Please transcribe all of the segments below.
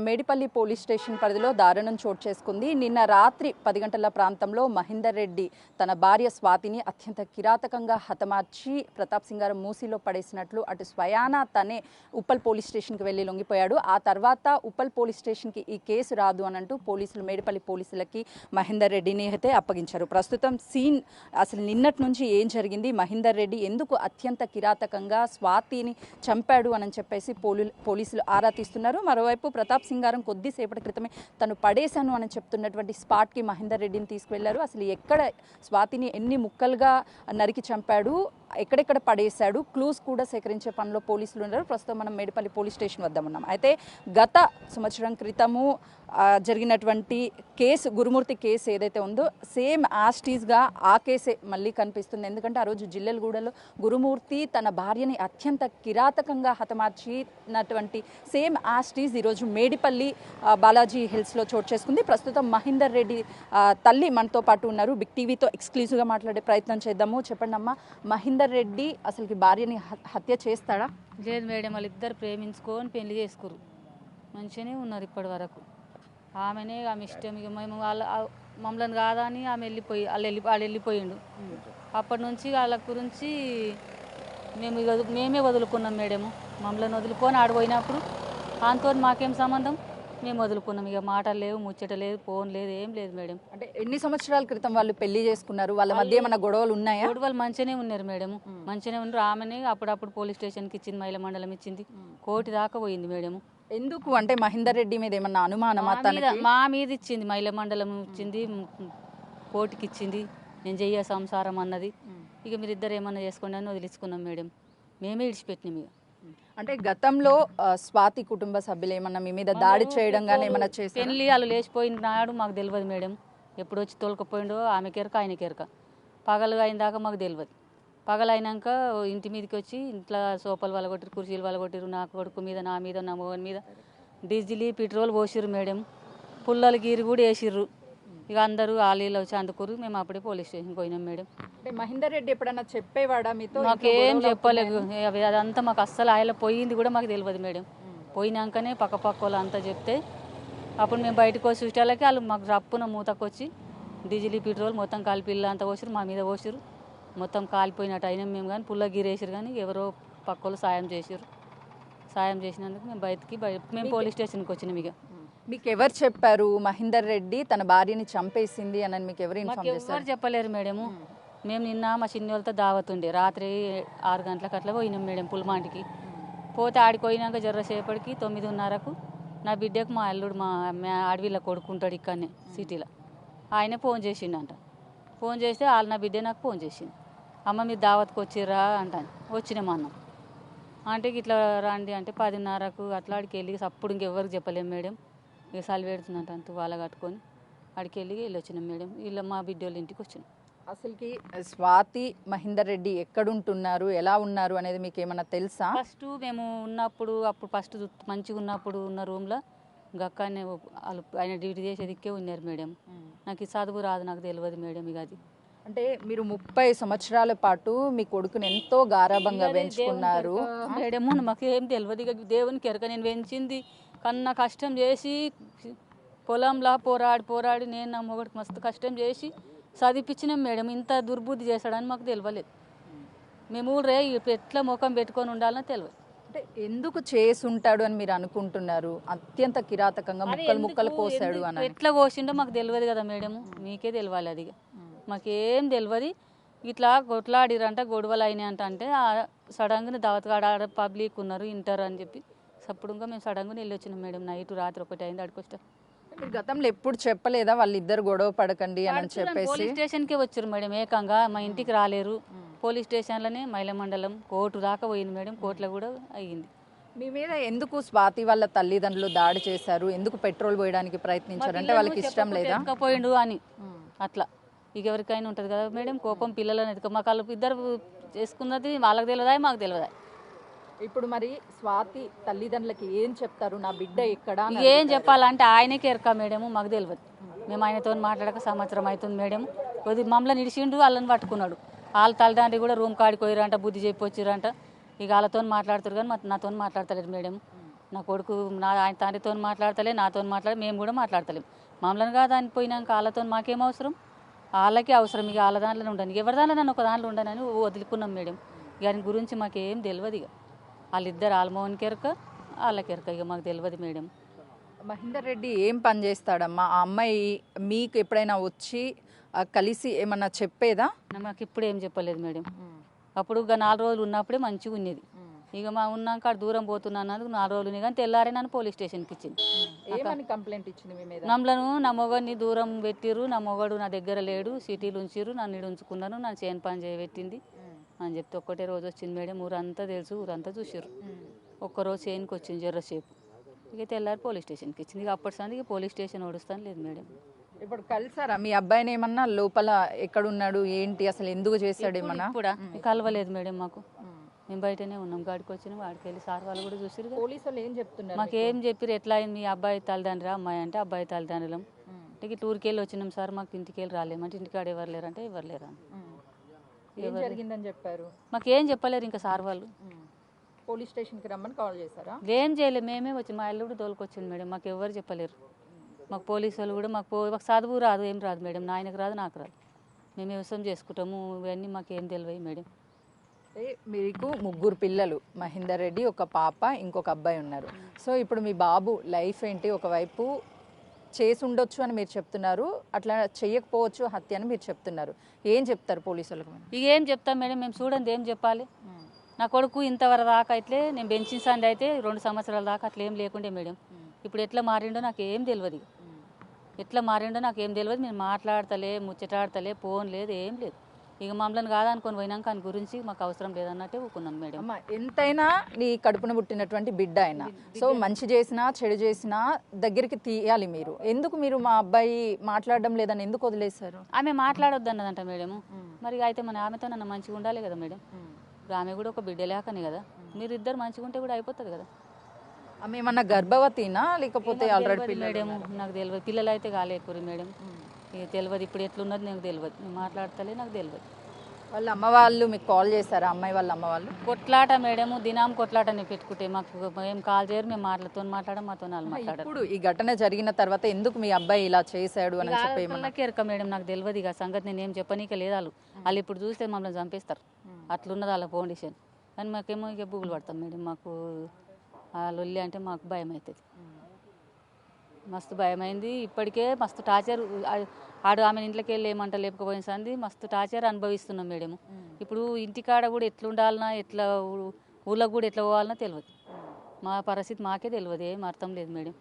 Medipalli police station పరిధిలో దారుణం చోటు చేసుకుంది. నిన్న రాత్రి 10 గంటల ప్రాంతంలో మహేందర్ రెడ్డి తన భార్య స్వాతిని అత్యంత కిరాతకంగా హతమార్చి ప్రతాప్ సింగారం మూసీలో పడేసినట్లు అటు స్వయానా తనే ఉప్పల్ పోలీస్ స్టేషన్కి వెళ్ళి లొంగిపోయాడు. ఆ తర్వాత ఉప్పల్ పోలీస్ స్టేషన్కి ఈ కేసు రాదు అని అంటూ పోలీసులు మేడిపల్లి పోలీసులకి మహేందర్ రెడ్డిని అయితే అప్పగించారు. ప్రస్తుతం సీన్ అసలు నిన్నటి నుంచి ఏం జరిగింది, మహేందర్ రెడ్డి ఎందుకు అత్యంత కిరాతకంగా స్వాతిని చంపాడు అని చెప్పేసి పోలీసులు ఆరా తీస్తున్నారు. మరోవైపు ప్రతాప్ సింగారం కొద్దిసేపటి క్రితమే తను పడేశాను అని చెప్తున్నటువంటి స్పాట్కి మహేందర్ రెడ్డిని తీసుకువెళ్లారు. అసలు ఎక్కడ స్వాతిని ఎన్ని ముక్కలుగా నరికి చంపాడు, ఎక్కడెక్కడ పడేశాడు, క్లూస్ కూడా సేకరించే పనిలో పోలీసులు ఉన్నారు. ప్రస్తుతం మనం మేడిపల్లి పోలీస్ స్టేషన్ వద్ద ఉన్నాం. అయితే గత సంవత్సరం క్రితము జరిగినటువంటి కేసు, గురుమూర్తి కేసు ఏదైతే ఉందో సేమ్ యాస్టీస్గా ఆ కేసే మళ్ళీ కనిపిస్తుంది. ఎందుకంటే ఆ రోజు జిల్లెలగూడలో గురుమూర్తి తన భార్యని అత్యంత కిరాతకంగా హతమార్చినటువంటి సేమ్ యాస్టీస్ ఈరోజు మేడిపల్లి బాలాజీ హిల్స్లో చోటు చేసుకుంది. ప్రస్తుతం మహేందర్ రెడ్డి తల్లి మనతో పాటు ఉన్నారు. బిగ్ టీవీతో ఎక్స్క్లూజివ్గా మాట్లాడే ప్రయత్నం చేద్దాము. చెప్పండి అమ్మా, మహేందర్ రెడ్డి అసలుకి భార్యని హత్య చేస్తాడా? లేదు మేడం, వాళ్ళిద్దరు ప్రేమించుకొని పెళ్లి చేసుకురు, మంచిగానే ఉన్నారు ఇప్పటి వరకు. ఆమెనే ఆమె ఇష్టం, ఇక మేము వాళ్ళ మమ్మల్ని కాదా అని ఆమె వెళ్ళిపోయి వాళ్ళు వెళ్ళిపోయిండు. అప్పటి నుంచి వాళ్ళ గురించి మేమే వదులుకున్నాం మేడము. మమ్మల్ని వదులుకొని ఆడిపోయినప్పుడు ఆమెతో మాకేం సంబంధం, మేము వదులుకున్నాం. ఇక మాటలు లేవు, ముచ్చట లేదు, ఫోన్ లేదు, ఏం లేదు మేడం. అంటే ఎన్ని సంవత్సరాల క్రితం వాళ్ళు పెళ్లి చేసుకున్నారు? వాళ్ళ మధ్య ఏమైనా గొడవలు ఉన్నాయా? గొడవలు మంచిగానే ఉన్నారు మేడం, మంచిగానే ఉన్నారు. ఆమెనే అప్పుడప్పుడు పోలీస్ స్టేషన్కి ఇచ్చింది, మహిళా మండలం ఇచ్చింది, కోర్టు దాకా పోయింది మేడము. ఎందుకు అంటే మహేందర్ రెడ్డి మీద ఏమన్నా అనుమానమా? మా మీద ఇచ్చింది, మహిళా మండలం ఇచ్చింది, కోర్టుకి ఇచ్చింది, నేను చెయ్య సంసారం అన్నది. ఇక మీరిద్దరు ఏమన్నా చేసుకోండి అని వదిలించుకున్నాం మేడం, మేమే ఇడిచిపెట్టినాం. ఇక అంటే గతంలో స్వాతి కుటుంబ సభ్యులు ఏమన్నా మీ మీద దాడి చేయడం కానీ ఏమన్నా చేసి పెళ్లి వాళ్ళు లేచిపోయిన నాడు మాకు తెలియదు మేడం. ఎప్పుడు వచ్చి తోలుకపోయిండో ఆమె కెరక ఆయన కెరక. పగలు అయిన దాకా మాకు తెలియదు. పగలు అయినాక ఇంటి మీదకి వచ్చి ఇంట్లో సోఫాలు వలగొట్టిరు, కుర్చీలు వలగొట్టిరు, నా కొడుకు మీద, నా మీద, నా మోహన్ మీద డీజిల్ పెట్రోల్ పోసిర్రు మేడం. పుల్లలు గీరు కూడా వేసిర్రు. ఇక అందరూ ఆలీలు వచ్చి అందుకురు. మేము అప్పుడే పోలీస్ స్టేషన్కి పోయినాం మేడం. అంటే మహేందర్ రెడ్డి ఎప్పుడన్నా చెప్పేవాడా మీతో? మాకేం చెప్పలేదు. అదంతా మాకు అస్సలు ఆయన పోయింది కూడా మాకు తెలియదు మేడం. పోయినాకనే పక్క వాళ్ళు అంతా చెప్తే అప్పుడు మేము బయటకు వచ్చి చూసేళ్ళకి వాళ్ళు మాకు రప్పున మూతకొచ్చి డీజిల్ పెట్రోల్ మొత్తం కలిపి ఇల్లు అంతా పోసిరు, మా మీద పోసిరు. మొత్తం కాలిపోయినట్టు అయినాం మేము. కానీ పుల్ల గీరేసారు, కానీ ఎవరో పక్కలు సాయం చేసారు. సాయం చేసినందుకు మేము మేము పోలీస్ స్టేషన్కి వచ్చినాం. ఇక మీకు ఎవరు చెప్పారు మహేందర్ రెడ్డి తన భార్యని చంపేసింది అని? మీకు ఎవరు ఇన్ఫార్మ్ చేశారు? ఎవరు చెప్పలేరు మేడము. మేము నిన్న మా చిన్న వాళ్ళతో దావతుండే రాత్రి 6 గంటలకు అట్లా పోయినాం మేడం పుల్మాంటికి. పోతే ఆడిపోయినాక జర్రసేపటికి 9:30కు నా బిడ్డకు మా అల్లుడు, మా అడవిలో కొడుకుంటాడు ఇక్కడనే సిటీలో, ఆయన ఫోన్ చేసిండంట. ఫోన్ చేస్తే నా బిడ్డ నాకు ఫోన్ చేసింది, అమ్మ మీరు దావత్కి వచ్చిర్రా అంటాను. వచ్చినాం అన్నాం. అంటే ఇట్లా రండి అంటే 10:30కు అట్లా ఆడికి వెళ్ళి అప్పుడు ఇంకెవరికి చెప్పలేము మేడం. ఇక సలి పెడుతుందంట అంత వాళ్ళ కట్టుకొని ఆడికి వెళ్ళి వచ్చినాం మేడం. వీళ్ళ మా బిడ్డ వాళ్ళ ఇంటికి వచ్చినాం. అసలుకి స్వాతి మహేందర్ రెడ్డి ఎక్కడుంటున్నారు, ఎలా ఉన్నారు అనేది మీకు ఏమన్నా తెలుసా? ఫస్ట్ మేము ఉన్నప్పుడు, ఫస్ట్ మంచిగా ఉన్నప్పుడు ఉన్న రూమ్లో గక్కనే వాళ్ళు ఆయన డ్యూటీ చేసేది ఇక్కే ఉన్నారు మేడం. నాకు ఈ చదువు రాదు, నాకు తెలియదు మేడం. ఇక అది అంటే మీరు 30 సంవత్సరాల పాటు మీ కొడుకుని ఎంతో గారాబంగా పెంచుకున్నారు మేడము. మాకు ఏం తెలియదు. ఇక దేవునికి ఎరక నేను పెంచింది కన్నా కష్టం చేసి పొలంలో పోరాడి నేను నా మొగడికి మస్తు కష్టం చేసి చదివిపించినాం మేడం. ఇంత దుర్బుద్ధి చేశాడని మాకు తెలియలేదు. మేము రే ఎట్లా ముఖం పెట్టుకొని ఉండాలని తెలియదు. అంటే ఎందుకు చేసి ఉంటాడు అని మీరు అనుకుంటున్నారు? అత్యంత కిరాతకంగా ముక్కలు కోసాడు అని ఎట్లా కోసిండో మాకు తెలియదు కదా మేడం, మీకే తెలియాలి. అది మాకేం తెలియదు. ఇట్లా కొట్లాడిరంట, గొడవలు అయినాయంట. అంటే సడన్గా దావతగాడ పబ్లిక్ ఉన్నారు ఇంటర్ అని చెప్పి సప్పుడుగా మేము సడన్గా వెళ్ళి వచ్చినాం మేడం. నైట్ రాత్రి 1 అయింది అడికొస్తా. గతంలో ఎప్పుడు చెప్పలేదా వాళ్ళిద్దరు గొడవ పడకండి అని చెప్పేసి? పోలీస్ స్టేషన్కే వచ్చారు మేడం, ఏకంగా మా ఇంటికి రాలేరు. పోలీస్ స్టేషన్లోనే మహిళా మండలం కోర్టు దాకా పోయింది మేడం. కోర్టులో కూడా అయ్యింది. మీ మీద ఎందుకు స్వాతి వాళ్ళ తల్లిదండ్రులు దాడి చేశారు? ఎందుకు పెట్రోల్ పోయడానికి ప్రయత్నించారు? అంటే వాళ్ళకి ఇష్టం లేదా? పోయిండు అని అట్లా. ఇక ఎవరికైనా ఉంటుంది కదా మేడం కోపం, పిల్లలని ఎదుక మా కళ్ళు ఇద్దరు చేసుకున్నది వాళ్ళకి తెలియదా, మాకు తెలియదా. ఇప్పుడు మరి స్వాతి తల్లిదండ్రులకి ఏం చెప్తారు? నా బిడ్డ ఎక్కడ ఏం చెప్పాలంటే ఆయనకే ఎరక మేడము, మాకు తెలియదు. మేము ఆయనతో మాట్లాడక సంవత్సరం అవుతుంది మేడం. కొద్ది మమ్మల్ని ఇడిచిండు, వాళ్ళని పట్టుకున్నాడు. వాళ్ళ తల్లిదండ్రులు కూడా రూమ్ కాడికి పోయిరంట, బుద్ధి చెప్పి వచ్చిరంట. ఇక వాళ్ళతో మాట్లాడుతారు కానీ నాతో మాట్లాడతలేదు మేడం. నా కొడుకు ఆయన తండ్రితో మాట్లాడతలే, నాతో మేము కూడా మాట్లాడతలేం. మమ్మల్ని కాదు అని పోయినాక వాళ్ళతో మాకేం అవసరం, వాళ్ళకి అవసరం. ఇక వాళ్ళ దాంట్లోనే ఉండను, ఎవరి దాంట్లో నన్ను ఒక దాంట్లో ఉండనని వదులుకున్నాం మేడం. దాని గురించి మాకేం తెలియదు. ఇక వాళ్ళిద్దరు ఆల్మోహన్కి ఎరక, వాళ్ళకి ఎరక, ఇక మాకు తెలియదు మేడం. మహేందర్ రెడ్డి ఏం పని చేస్తాడమ్మా? ఆ అమ్మాయి మీకు ఎప్పుడైనా వచ్చి కలిసి ఏమన్నా చెప్పేదా? మాకు ఇప్పుడు ఏం చెప్పలేదు మేడం. అప్పుడు ఇక 4 రోజులు ఉన్నప్పుడే మంచిగా ఉన్నది. ఇక మా ఉన్నాక అక్కడ దూరం పోతున్నాను 4 రోజులు కానీ తెల్లారే నన్ను పోలీస్ స్టేషన్కి ఇచ్చింది. కంప్లైంట్ ఇచ్చింది మీ మీద? నమ్మలను నా మొగడిని దూరం పెట్టిర్రు, నా మొగడు నా దగ్గర లేడు, సిటీలు ఉంచిర్రు, నన్ను ఈడ ఉంచుకున్నాను, నన్ను చేయని పని చేయబెట్టింది అని చెప్తే ఒక్కటే రోజు వచ్చింది మేడం. ఊరంతా తెలుసు, ఊరంతా చూసిర్రు. ఒక్కరోజు చేయనికి వచ్చింది జర్రసేపు. ఇక తెల్లారి పోలీస్ స్టేషన్కి ఇచ్చింది. ఇక అప్పటి సంది ఇక పోలీస్ స్టేషన్ ఓడుస్తాను లేదు మేడం. ఇప్పుడు కలిసారా మీ అబ్బాయిని? ఏమన్నా లోపల ఎక్కడున్నాడు ఏంటి, అసలు ఎందుకు చేశాడు ఏమన్నా? కూడా కలవలేదు మేడం. మాకు మేము బయటనే ఉన్నాం, గాడికి వచ్చినాం. వాడికి వెళ్ళి సార్ వాళ్ళు కూడా చూసిరు. పోలీసు వాళ్ళు ఏం చెప్తున్నారు? మాకేం చెప్పారు, ఎట్లా అయింది మీ అబ్బాయి తల్లిదండ్రులు, అమ్మాయి అంటే అబ్బాయి తల్లిదండ్రులం. ఇక టూర్కి వెళ్ళి వచ్చినాం సార్, మాకు ఇంటికి వెళ్ళి రాలేమంటే ఇంటికాడ ఎవరు లేరంటే ఎవరు లేరు అని. ఏం జరిగిందని చెప్పారు? మాకేం చెప్పలేరు ఇంకా సార్ వాళ్ళు. పోలీస్ స్టేషన్కి రమ్మని కాల్ చేశారా? ఏం చేయలేదు, మేమే వచ్చి మా ఇల్లు కూడా తోలుకొచ్చింది మేడం. మాకు ఎవరు చెప్పలేరు. మాకు పోలీసు వాళ్ళు కూడా మాకు చదువు రాదు, ఏం రాదు మేడం. నాయనకు రాదు, నాకు రాదు. మేము వ్యవసాయం చేసుకుంటాము, ఇవన్నీ మాకు ఏం తెలియదు మేడం. మీకు 3 పిల్లలు, మహేందర్ రెడ్డి, ఒక పాప, ఇంకొక అబ్బాయి ఉన్నారు. సో ఇప్పుడు మీ బాబు లైఫ్ ఏంటి? ఒకవైపు చేసి ఉండొచ్చు అని మీరు చెప్తున్నారు, అట్లా చెయ్యకపోవచ్చు హత్య అని మీరు చెప్తున్నారు. ఏం చెప్తారు పోలీసు వాళ్ళకి? ఇక ఏం చెప్తాం మేడం, మేము చూడండి ఏం చెప్పాలి. నా కొడుకు ఇంతవరకు దాకా అయితే నేను బెంచిన సంది అయితే 2 సంవత్సరాల దాకా అట్లా ఏం లేకుండే మేడం. ఇప్పుడు ఎట్లా మారిండో నాకు ఏం తెలియదు. ఎట్లా మారిండో నాకు ఏం తెలియదు. మేము మాట్లాడతలే, ముచ్చటాడతలే, ఫోన్ లేదు, ఏం లేదు. ఇక మమ్మల్ని కాదనుకొని పోయినాక దాని గురించి మాకు అవసరం లేదన్నట్టే ఊకున్నాం మేడం. ఎంతైనా నీ కడుపున పుట్టినటువంటి బిడ్డ అయినా, సో మంచి చేసినా చెడు చేసినా దగ్గరికి తీయాలి మీరు. ఎందుకు మీరు మా అబ్బాయి మాట్లాడడం లేదని ఎందుకు వదిలేశారు? ఆమె మాట్లాడొద్దు అన్నదంట మేడం. మరి అయితే మన ఆమెతో నన్ను మంచిగా ఉండాలి కదా మేడం. ఆమె కూడా ఒక బిడ్డ లేకనే కదా. మీరు ఇద్దరు మంచిగా ఉంటే కూడా అయిపోతుంది కదా. ఆమె ఏమన్నా గర్భవతినా లేకపోతే ఆల్రెడీ? మేడం నాకు తెలియదు, పిల్లలు అయితే కాలేకూరి మేడం. ఇక తెలియదు ఇప్పుడు ఎట్లున్నది నాకు తెలియదు. నేను మాట్లాడతలే, నాకు తెలియదు. వాళ్ళ అమ్మ వాళ్ళు మీకు కాల్ చేశారా? అమ్మాయి వాళ్ళ అమ్మ వాళ్ళు కొట్లాట మేడం, దినం కొట్లాటని పెట్టుకుంటే మాకు ఏం కాల్ చేయరు. మేము మాట్లాడతాం, మాతో వాళ్ళు మాట్లాడారు. ఇప్పుడు ఈ ఘటన జరిగిన తర్వాత ఎందుకు మీ అబ్బాయి ఇలా చేశాడు అని చెప్పి ఎరక మేడం, నాకు తెలియదు. ఇక సంగతి నేను ఏం చెప్పనీక లేదు. వాళ్ళు ఇప్పుడు చూస్తే మమ్మల్ని చంపేస్తారు, అట్లున్నది వాళ్ళ ఫౌండేషన్. కానీ మాకేమో ఇక బూగులు పడతాం మేడం. మాకు ఆ లొల్లి అంటే మాకు భయం అవుతుంది, మస్తు భయమైంది. ఇప్పటికే మస్తు టార్చర్. ఆడు ఆమె ఇంట్లోకి వెళ్ళి ఏమంట లేకపోయిన సంది మస్తు టార్చర్ అనుభవిస్తున్నాం మేడం. ఇప్పుడు ఇంటికాడ కూడా ఎట్లుండాలన్నా, ఎట్లా ఊళ్ళకి కూడా ఎట్లా పోవాలన్నా తెలియదు. మా పరిస్థితి మాకే తెలియదు, ఏం అర్థం లేదు మేడం.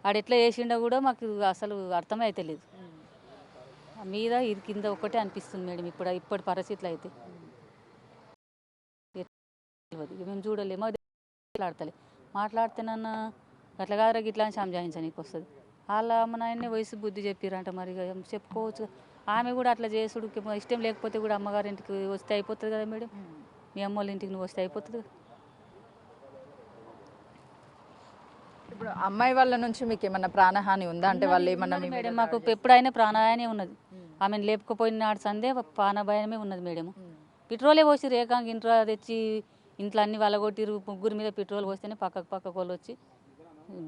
ఆడు ఎట్లా చేసిండో కూడా మాకు అసలు అర్థమే అయితే లేదు. మీద ఇది కింద ఒక్కటే అనిపిస్తుంది మేడం ఇప్పటి పరిస్థితులు అయితే. తెలియదు, మేము చూడలేము, మాట్లాడతలే. మాట్లాడితేనన్నా అట్లా కాదురా గిట్లా అని సంజాయించడానికి వస్తుంది. వాళ్ళ అమ్మ నాయన్నే వయసు బుద్ధి చెప్పిరంట, మరి చెప్పుకోవచ్చు. ఆమె కూడా అట్లా చేసుడు ఇష్టం లేకపోతే కూడా అమ్మగారి ఇంటికి వస్తే అయిపోతుంది కదా మేడం. మీ అమ్మ వాళ్ళ ఇంటికి నువ్వు వస్తే అయిపోతుంది కదా. ఇప్పుడు అమ్మాయి వాళ్ళ నుంచి మీకు ఏమన్నా ప్రాణహాని ఉందా? అంటే వాళ్ళు ఏమన్నా? మేడం మాకు ఎప్పుడైనా ప్రాణహాని ఉన్నది. ఆమెను లేపుకుపోయిన నాడు సందే ప్రాణభయమే ఉన్నది మేడం. పెట్రోలే పోసి రేఖాంగ ఇంట్లో తెచ్చి ఇంట్లో అన్ని వలగొట్టిరు. 3 మీద పెట్రోల్ పోస్తేనే పక్కకు వాళ్ళు వచ్చి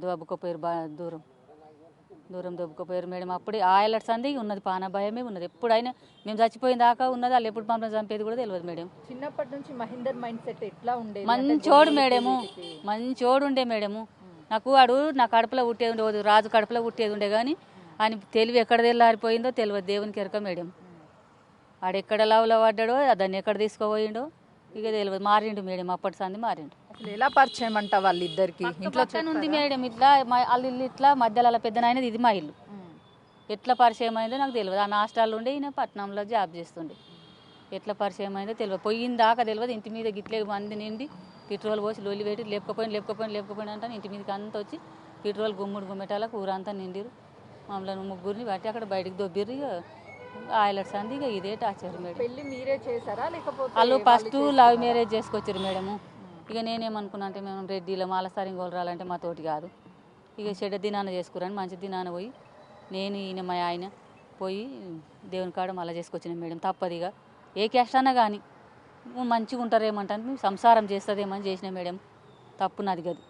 దొబ్బుకోపోయారు. దూరం దొబ్బుకోపోయారు మేడం. అప్పుడే ఆయలట్ సంది ఉన్నది, ప్రాణభయమే ఉన్నది. ఎప్పుడైనా మేము చచ్చిపోయిన దాకా ఉన్నది. వాళ్ళు ఎప్పుడు మమ్మల్ని చంపేది కూడా తెలియదు మేడం. చిన్నప్పటి నుంచి మహేందర్ మైండ్ సెట్ ఎట్లా ఉండేది? మంచోడు మేడము, మంచోడు ఉండే మేడము. నాకు వాడు నా కడుపులో పుట్టేది ఉండే, రాజు కడుపులో పుట్టేది ఉండే. కానీ ఆయన తెలివి ఎక్కడ తెల్లారిపోయిందో తెలియదు, దేవునికి ఎరక మేడం. ఆడెక్కడ లవ్లో పడ్డాడో, దాన్ని ఎక్కడ తీసుకోపోయిండో ఇక తెలియదు. మారిండు మేడం, అప్పటి సంది మారిండు. అసలు ఎలా పరిచయం అంట వాళ్ళిద్దరికి? ఇంట్లో ఉంది మేడం. ఇట్లా వాళ్ళ ఇల్లు ఇట్లా మధ్యలో వాళ్ళ పెద్దనైనది, ఇది మా ఇల్లు. ఎట్లా పరిచయం అయిందో నాకు తెలియదు. ఆమె హాస్టల్లో ఉండే, ఈయన పట్నంలో జాబ్ చేస్తుండే. ఎట్లా పరిచయం అయిందో తెలియదు. పోయిన దాకా తెలియదు. ఇంటి మీద గిట్లే మంది నిండి పెట్రోల్ పోసి లొల్లి పెట్టి లేపుకపోయిన అంటే ఇంటి మీదకి అంతా వచ్చి పెట్రోల్ గుమ్మటాలకు ఊరంతా నిండిరు. మమ్మల్ని 3 బట్టి అక్కడ బయటకు దొబ్బిర్రు. ఇక ఆయిలట్స్ అంది. ఇక ఇదే టార్చర్ మేడం. పెళ్లి మీరే చేశారా లేకపోతే? వాళ్ళు ఫస్ట్ లవ్ మ్యారేజ్ చేసుకొచ్చారు మేడము. ఇక నేనేమనుకున్నా అంటే మేము రెడ్డిలో మాలసారి గోలరాలంటే మా తోటి కాదు. ఇక చెడ్డ దినాన చేసుకురాని మంచి దినాన పోయి నేను ఈయన మా ఆయన పోయి దేవుని కాడ మళ్ళీ చేసుకొచ్చినాం మేడం. తప్పదిగా ఏ క్యాస్ట్ అన్నా కానీ మంచిగా ఉంటారేమంటే మేము సంసారం చేస్తుందేమని చేసినా మేడం. తప్పు నాది కాదు.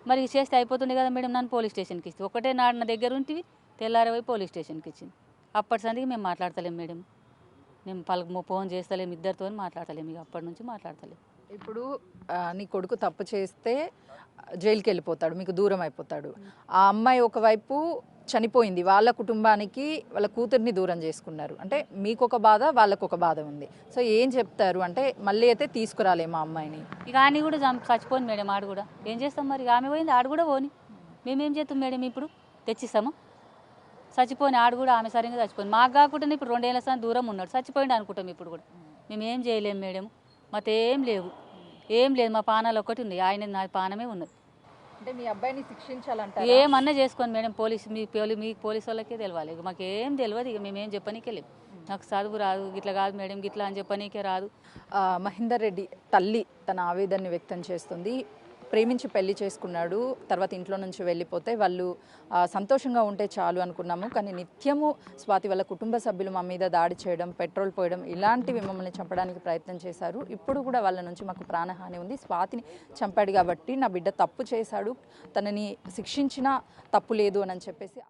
మరి చేస్తే అయిపోతుంది కదా మేడం, నన్ను పోలీస్ స్టేషన్కి ఇస్తే ఒకటే నాడు నా దగ్గర ఉంటే తెల్లారపోయి పోలీస్ స్టేషన్కి ఇచ్చింది. అప్పటి సందికి మేము మాట్లాడతలేము మేడం, మేము ఫోన్ చేస్తలేము, ఇద్దరితో మాట్లాడతలేము, ఇక అప్పటి నుంచి మాట్లాడతలేము. ఇప్పుడు నీ కొడుకు తప్పు చేస్తే జైలుకి వెళ్ళిపోతాడు, మీకు దూరం అయిపోతాడు. ఆ అమ్మాయి ఒకవైపు చనిపోయింది, వాళ్ళ కుటుంబానికి వాళ్ళ కూతుర్ని దూరం చేసుకున్నారు. అంటే మీకు ఒక బాధ, వాళ్ళకు ఒక బాధ ఉంది. సో ఏం చెప్తారు అంటే మళ్ళీ అయితే తీసుకురాలేమా అమ్మాయిని? ఇక ఆమె కూడా చచ్చిపోయింది మేడం, ఆడు కూడా ఏం చేస్తాం మరి, ఆమె పోయింది ఆడు కూడా పోని, మేమేం చేస్తాం మేడం, ఇప్పుడు తెచ్చిస్తాము. చచ్చిపోయిన ఆడు కూడా ఆమె సరిగ్గా చచ్చిపోయింది, మాకు కాకుండా ఇప్పుడు 2 ఏళ్ళ సార్ దూరం ఉన్నాడు, చచ్చిపోయింది అనుకుంటాం. ఇప్పుడు కూడా మేమేం చేయలేము మేడం, మాకేం లేవు, ఏం లేదు, మా పానాలు ఒక్కటి ఉంది, ఆయన నా పానమే ఉన్నది. అంటే మీ అబ్బాయిని శిక్షించాలంటే ఏమన్నా చేసుకోండి మేడం, మీ పోలీసు వాళ్ళకే తెలియాలి, ఇక మాకేం తెలియదు, ఇక మేమేం చెప్పనీకే లేవు. నాకు చదువు రాదు, గిట్లా కాదు మేడం, గిట్లా అని చెప్పనీకే రాదు. మహేందర్ రెడ్డి తల్లి తన ఆవేదనని వ్యక్తం చేస్తుంది. ప్రేమించి పెళ్లి చేసుకున్నాడు, తర్వాత ఇంట్లో నుంచి వెళ్ళిపోతే వాళ్ళు సంతోషంగా ఉంటే చాలు అనుకున్నాము. కానీ నిత్యము స్వాతి వాళ్ళ కుటుంబ సభ్యులు మా మీద దాడి చేయడం, పెట్రోల్ పోయడం, ఇలాంటివి మమ్మల్ని చంపడానికి ప్రయత్నం చేశారు. ఇప్పుడు కూడా వాళ్ళ నుంచి మాకు ప్రాణహాని ఉంది. స్వాతిని చంపాడు కాబట్టి నా బిడ్డ తప్పు చేశాడు, తనని శిక్షించినా తప్పు లేదు అని చెప్పేసి